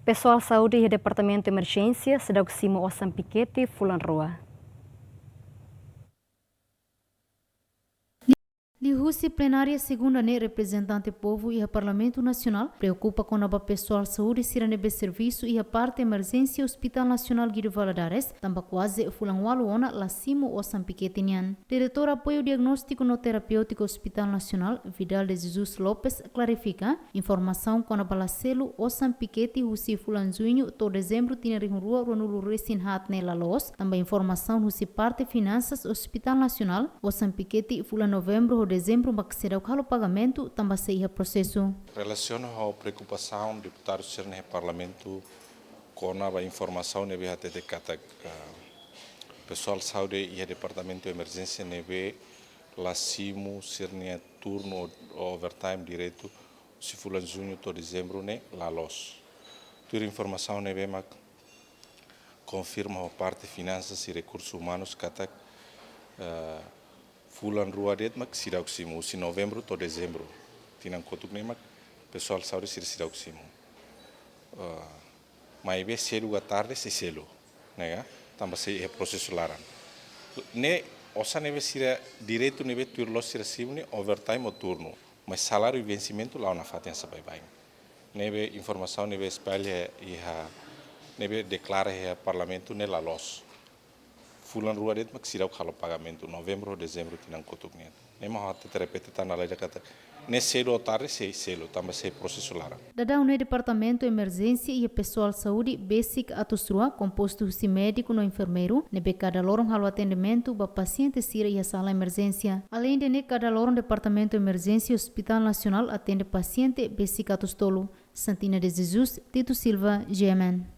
Pessoal saúde e Departamento de Emergência sedang simo osam pikete fulan rua. Lihusi plenária segunda ne representante povo e a Parlamento Nacional preocupa com a pessoal saúde sirane serviço e a parte emergência Hospital Nacional Guido Valadares tamba quase fulang waluona lasimo osam piketinian. Diretor apoio diagnóstico no terapêutico Hospital Nacional Vidal de Jesus Lopes clarifica informação com a balacelo osam piketi husi fulan junho to dezembro tinha rua ronulu resin hat ne lalos tamba informação husi parte finanças Hospital Nacional osam piketi fulan novembro dezembro maksida o pagamento também seria processo. Relaciona a preocupação deputado no parlamento com a informação neve até de cada pessoal saúde e o departamento de emergência neve lasimo sirnia turno overtime direito se fulan junho to dezembro ne la los. Tudo informação neve mak confirma a parte finanças e recursos humanos cada fulan rua det mak sirau simu si novembro to dezembro tinang kotuk ne mak pessoal saúde sirau simu mai be selu à tarde se selo nega tamba se é processo laran ne osa neve sira direito neve turlo sira simu overtime o turno mas salário e vencimento lá na fatem sa bye neve informação neve espalha e ha neve declara e parlamento nela los fulan rua det mak sirau khalo pagamento novembro ou dezembro tinang kotuk ne nema hata terapeuta tá na lei kata ne selo tarde se selo tamba se processo lara Dada o departamento emergência e pessoal saúde basic atustrua composto de médico no enfermeiro ne cada lorong halo atendimento ba paciente sira e a sala emergência além de ne cada lorong departamento emergência Hospital Nacional atende paciente basic atustolo Santina de Jesus Tito Silva GMN